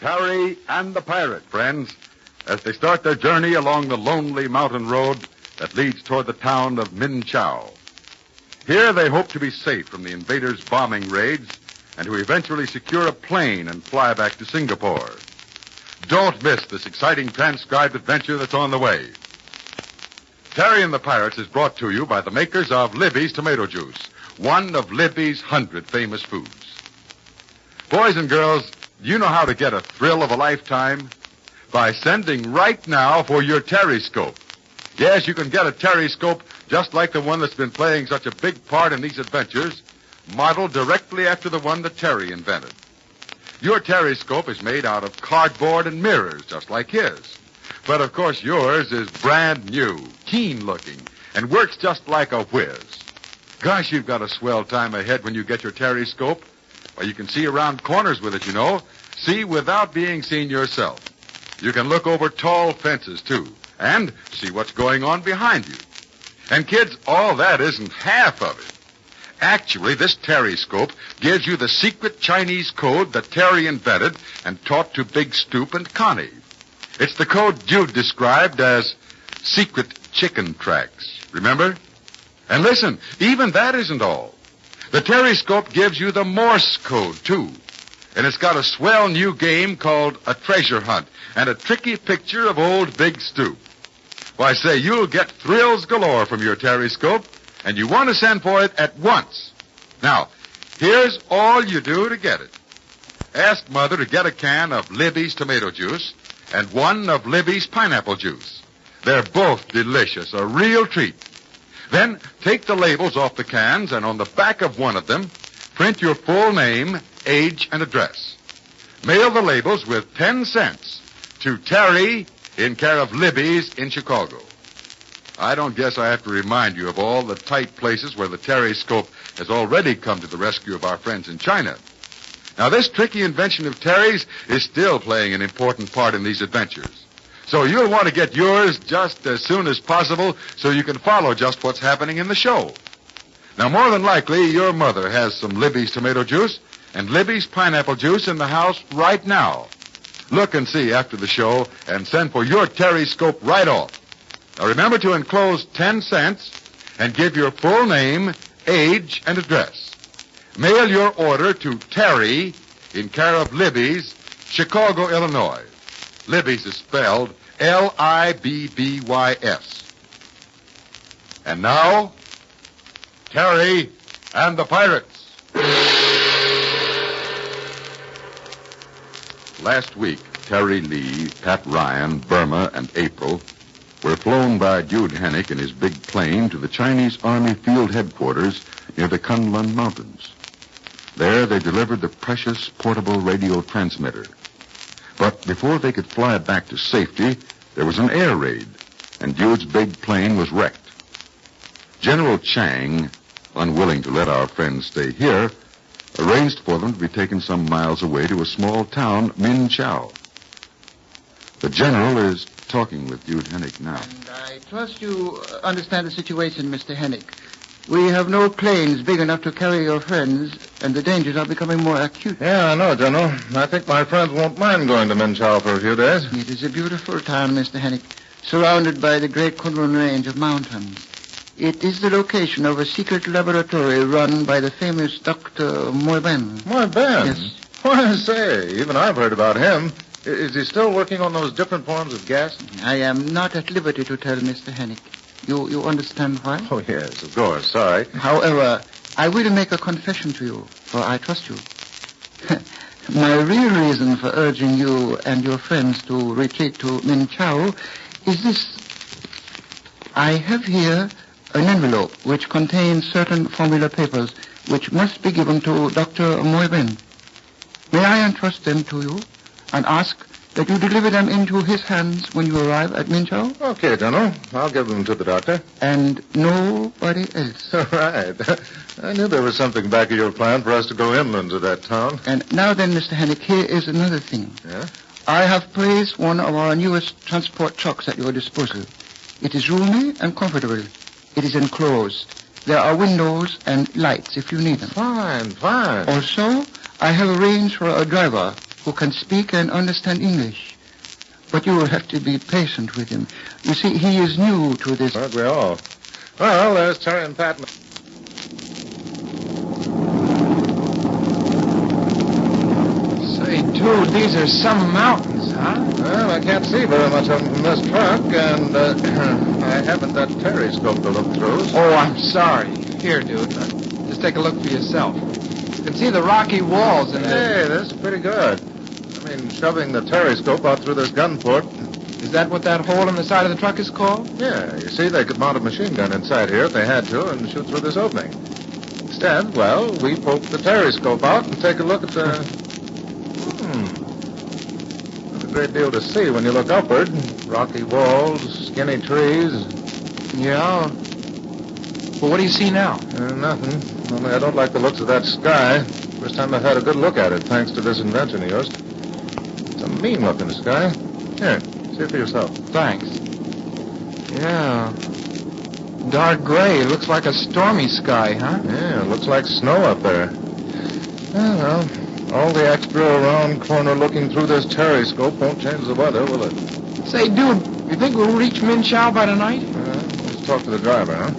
Terry and the pirate, friends, as they start their journey along the lonely mountain road that leads toward the town of Min Chow. Here they hope to be safe from the invaders' bombing raids and to eventually secure a plane and fly back to Singapore. Don't miss this exciting transcribed adventure that's on the way. Terry and the Pirates is brought to you by the makers of Libby's Tomato Juice, one of Libby's 100 famous foods. Boys and girls, do you know how to get a thrill of a lifetime? By sending right now for your Terryscope. Yes, you can get a Terryscope just like the one that's been playing such a big part in these adventures, modeled directly after the one that Terry invented. Your Terryscope is made out of cardboard and mirrors, just like his. But, of course, yours is brand new, keen-looking, and works just like a whiz. Gosh, you've got a swell time ahead when you get your Terryscope. Well, you can see around corners with it, you know. See without being seen yourself. You can look over tall fences, too, and see what's going on behind you. And, kids, all that isn't half of it. Actually, this Terryscope gives you the secret Chinese code that Terry invented and taught to Big Stoop and Connie. It's the code Jude described as secret chicken tracks. Remember? And listen, even that isn't all. The Terryscope gives you the Morse code, too. And it's got a swell new game called a treasure hunt and a tricky picture of old Big Stoop. Why, say, you'll get thrills galore from your Terryscope, and you want to send for it at once. Now, here's all you do to get it. Ask Mother to get a can of Libby's tomato juice and one of Libby's pineapple juice. They're both delicious, a real treat. Then take the labels off the cans, and on the back of one of them, print your full name, age, and address. Mail the labels with 10 cents to Terry in care of Libby's in Chicago. I don't guess I have to remind you of all the tight places where the Terryscope has already come to the rescue of our friends in China. Now, this tricky invention of Terry's is still playing an important part in these adventures. So you'll want to get yours just as soon as possible so you can follow just what's happening in the show. Now, more than likely, your mother has some Libby's tomato juice and Libby's pineapple juice in the house right now. Look and see after the show and send for your Terryscope right off. Now, remember to enclose 10 cents and give your full name, age, and address. Mail your order to Terry in care of Libby's, Chicago, Illinois. Libby's is spelled Libbys. And now, Terry and the Pirates. Last week, Terry Lee, Pat Ryan, Burma, and April were flown by Jude Hennick in his big plane to the Chinese Army field headquarters near the Kunlun Mountains. There they delivered the precious portable radio transmitter. But before they could fly it back to safety, there was an air raid, and Jude's big plane was wrecked. General Chang, unwilling to let our friends stay here, arranged for them to be taken some miles away to a small town, Min Chow. The general is talking with Jude Hennick now. And I trust you understand the situation, Mr. Hennick. We have no planes big enough to carry your friends, and the dangers are becoming more acute. Yeah, I know, General. I think my friends won't mind going to Min Chow for a few days. It is a beautiful town, Mr. Hennick, surrounded by the great Kunlun range of mountains. It is the location of a secret laboratory run by the famous Dr. Moyben. Moyben? Yes. Why, say, even I've heard about him. Is he still working on those different forms of gas? I am not at liberty to tell Mr. Hennick. You understand why? Oh, yes, of course. Sorry. However, I will make a confession to you, for I trust you. My real reason for urging you and your friends to retreat to Min Chow is this. I have here an envelope which contains certain formula papers which must be given to Dr. Moyben. May I entrust them to you and ask that you deliver them into his hands when you arrive at Min Chow? Okay, General. I'll give them to the doctor. And nobody else. All right. I knew there was something back of your plan for us to go inland to that town. And now then, Mr. Hennick, here is another thing. Yeah? I have placed one of our newest transport trucks at your disposal. It is roomy and comfortable. It is enclosed. There are windows and lights if you need them. Fine. Also, I have arranged for a driver who can speak and understand English. But you will have to be patient with him. You see, he is new to this. Aren't we all? Well, there's Terry and Pat. Say, dude, these are some mountains, huh? Well, I can't see very much of them from this truck, and I haven't that periscope to look through. Oh, I'm sorry. Here, dude. Just take a look for yourself. You can see the rocky walls and Hey, this is pretty good. I mean, shoving the periscope out through this gun port. Is that what that hole in the side of the truck is called? Yeah, you see, they could mount a machine gun inside here if they had to and shoot through this opening. Instead, well, we poke the periscope out and take a look at the... There's a great deal to see when you look upward. Rocky walls, skinny trees. Yeah. Well, what do you see now? Nothing. Only I don't like the looks of that sky. First time I've had a good look at it, thanks to this invention of yours. It's a mean-looking sky. Here, see it for yourself. Thanks. Yeah. Dark gray. Looks like a stormy sky, huh? Yeah, it looks like snow up there. Well, all the extra around corner looking through this periscope won't change the weather, will it? Say, dude, you think we'll reach Min Chow by tonight? Let's talk to the driver, huh?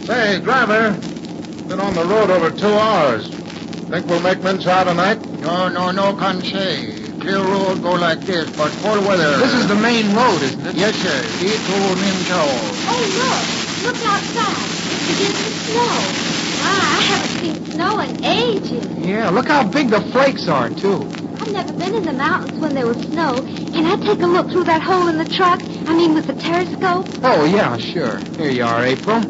Say, driver, been on the road over 2 hours. Think we'll make Min Chow tonight? No, can't say. Clear road go like this, but poor weather. This is the main road, isn't it? Yes, sir. Lead to Min Chow. Oh, look. Look outside. It's beginning to snow. My, I haven't seen snow in ages. Yeah, look how big the flakes are, too. I've never been in the mountains when there was snow. Can I take a look through that hole in the truck? I mean, with the periscope? Oh, yeah, sure. Here you are, April.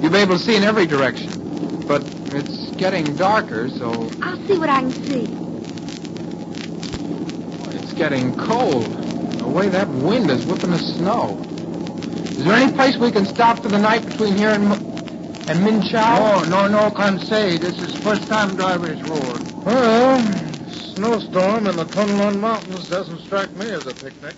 You'll be able to see in every direction. But it's getting darker, so I'll see what I can see. it's getting cold. The way that wind is whipping the snow. Is there any place we can stop for the night between here and Min Chow? No, can't say. This is first time driver's road. Well, snowstorm in the Kunlun Mountains doesn't strike me as a picnic.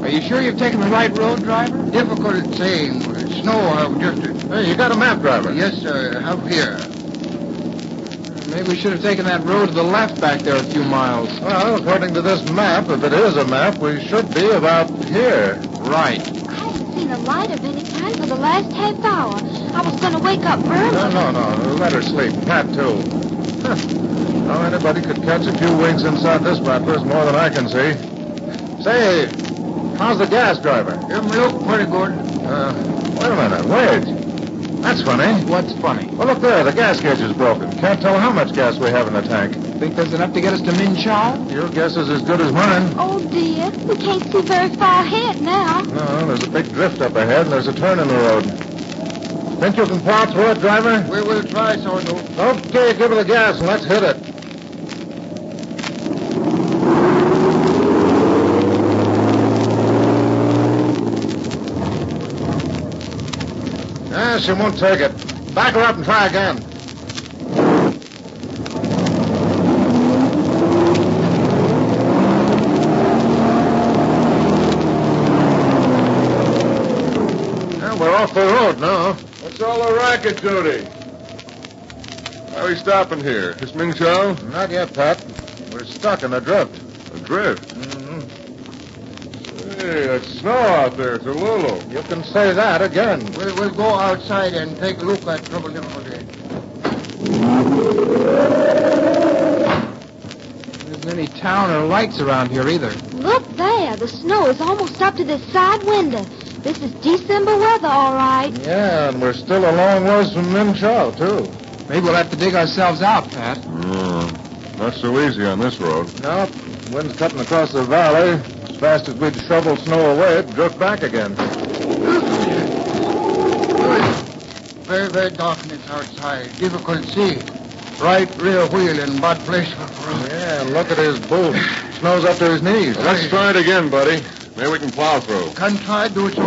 Are you sure you've taken the right road, driver? Difficult saying. Snow have drifted. Hey, you got a map, driver? Yes, sir. Have here. Maybe we should have taken that road to the left back there a few miles. Well, according to this map, if it is a map, we should be about here. Right. I haven't seen a light of any kind for the last half hour. I was going to wake up early. No. Let her sleep. Pat, too. How anybody could catch a few winks inside this wrapper is more than I can see. Say, how's the gas, driver? It look pretty good. Wait a minute. Wait. That's funny. What's funny? Well, look there. The gas gauge is broken. Can't tell how much gas we have in the tank. Think there's enough to get us to Min Chow? Your guess is as good as mine. Oh, dear. We can't see very far ahead now. No, there's a big drift up ahead, and there's a turn in the road. Think you can plow through it, driver? We will try, so do. Okay, give her the gas, and let's hit it. She won't take it. Back her up and try again. Well, we're off the road now. What's all the racket, Jody? Why are we stopping here? Is Ming Chow? Not yet, Pat. We're stuck in a drift. A drift? Mm-hmm. Hey, it's snow out there. It's a Lulu. You can say that again. We'll go outside and take a look at trouble here. There isn't any town or lights around here either. Look there. The snow is almost up to this side window. This is December weather, all right. Yeah, and we're still a long ways from Min Chow, too. Maybe we'll have to dig ourselves out, Pat. Not so easy on this road. Nope. Wind's cutting across the valley. As fast as we'd shovel snow away, it'd drift back again. Very, very darkness outside. Difficult to see. Right rear wheel in bad place for road. Yeah, and look at his boots. Snow's up to his knees. Let's try it again, buddy. Maybe we can plow through. Can try do so.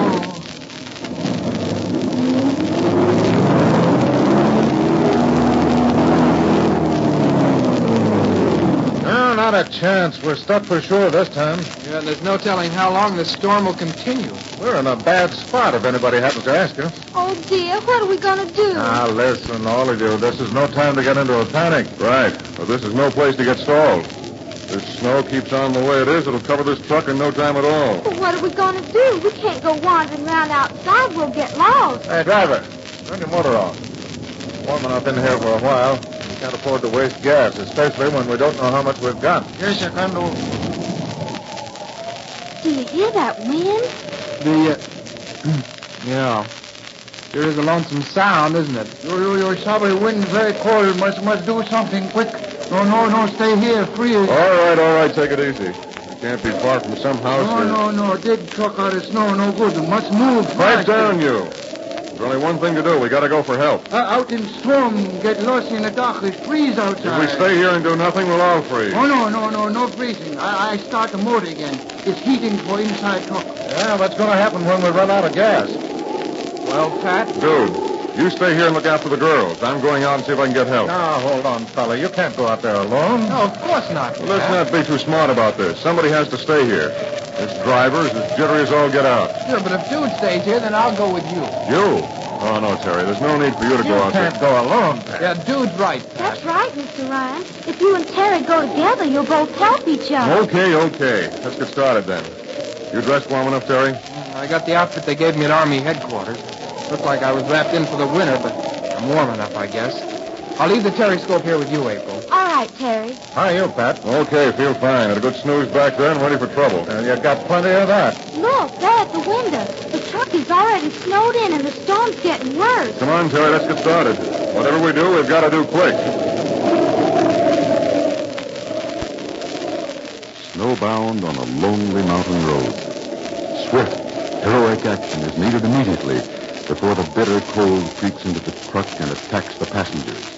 Now Not a chance. We're stuck for sure this time. Yeah, and there's no telling how long this storm will continue. We're in a bad spot if anybody happens to ask us. Oh, dear, what are we going to do? Now, listen, all of you. This is no time to get into a panic. Right. Well, this is no place to get stalled. This snow keeps on the way it is, it'll cover this truck in no time at all. Well, what are we going to do? We can't go wandering around outside. We'll get lost. Hey, driver, turn your motor off. Warming up in here for a while. We can't afford to waste gas, especially when we don't know how much we've got. Yes, I can do. Do you hear that wind? Yeah. Sure is a lonesome sound, isn't it? Your sorry wind very cold. Must do something quick. No, stay here, freeze. All right, take it easy. We can't be far from some house. No, dig truck out of snow, no good. Must move. Pipe down, you. There's only one thing to do. We gotta go for help. Out in storm, get lost in the dark. It's freeze outside. If we stay here and do nothing, we'll all freeze. Oh, no freezing. I start the motor again. It's heating for inside truck. Yeah, that's going to happen when we run out of gas. Well, Pat? Dude, you stay here and look after the girls. I'm going out and see if I can get help. Now, hold on, fella. You can't go out there alone. No, of course not. Well, let's not be too smart about this. Somebody has to stay here. This driver is as jittery as all get out. Sure, but if Dude stays here, then I'll go with you. You? Oh, no, Terry. There's no need for you to go out there. You can't go alone, Pat. Yeah, Dude's right, Pat. That's right, Mr. Ryan. If you and Terry go together, you'll both help each other. Okay. Let's get started then. You dressed warm enough, Terry? I got the outfit they gave me at Army headquarters. Looked like I was wrapped in for the winter, but I'm warm enough, I guess. I'll leave the Terry-scope here with you, April. All right, Terry. How are you, Pat? Okay, feel fine. Had a good snooze back there and ready for trouble. And you've got plenty of that. Look, there at the window. The truck is already snowed in and the storm's getting worse. Come on, Terry, let's get started. Whatever we do, we've got to do quick. Snowbound on a lonely mountain road. Swift, heroic action is needed immediately before the bitter cold creeps into the truck and attacks the passengers.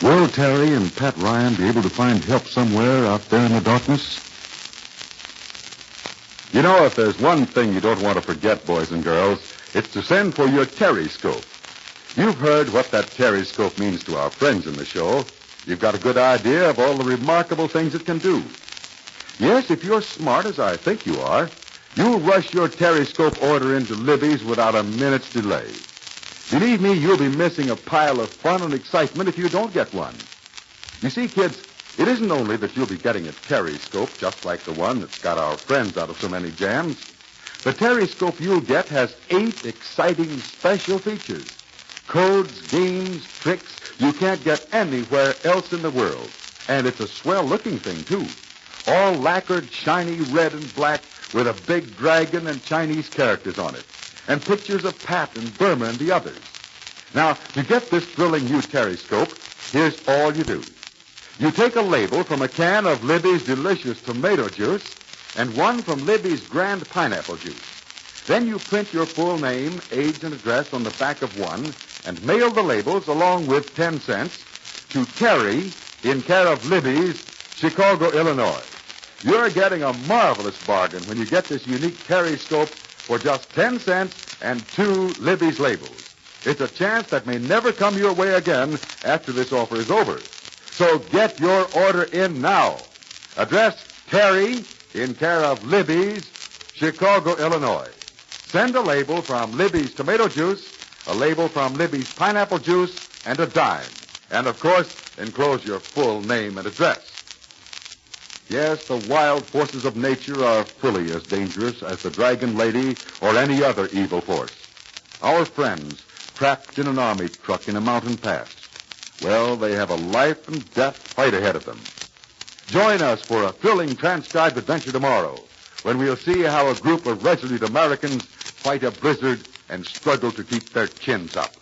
Will Terry and Pat Ryan be able to find help somewhere out there in the darkness? You know, if there's one thing you don't want to forget, boys and girls, it's to send for your Terry-scope. You've heard what that Terry-scope means to our friends in the show. You've got a good idea of all the remarkable things it can do. Yes, if you're smart, as I think you are, you'll rush your Terry-scope order into Libby's without a minute's delay. Believe me, you'll be missing a pile of fun and excitement if you don't get one. You see, kids, it isn't only that you'll be getting a Terry-scope just like the one that's got our friends out of so many jams. The Terry-scope you'll get has 8 exciting special features. Codes, games, tricks you can't get anywhere else in the world. And it's a swell-looking thing, too. All lacquered, shiny red and black with a big dragon and Chinese characters on it. And pictures of Pat and Burma and the others. Now, to get this thrilling new Terry-scope, here's all you do. You take a label from a can of Libby's delicious tomato juice and one from Libby's grand pineapple juice. Then you print your full name, age, and address on the back of one and mail the labels along with 10 cents to Terry in care of Libby's, Chicago, Illinois. You're getting a marvelous bargain when you get this unique Terry-scope for just 10 cents and 2 Libby's labels. It's a chance that may never come your way again after this offer is over. So get your order in now. Address Terry in care of Libby's, Chicago, Illinois. Send a label from Libby's tomato juice, a label from Libby's pineapple juice, and a dime. And, of course, enclose your full name and address. Yes, the wild forces of nature are fully as dangerous as the Dragon Lady or any other evil force. Our friends, trapped in an army truck in a mountain pass, well, they have a life and death fight ahead of them. Join us for a thrilling transcribed adventure tomorrow, when we'll see how a group of resolute Americans fight a blizzard and struggle to keep their chins up.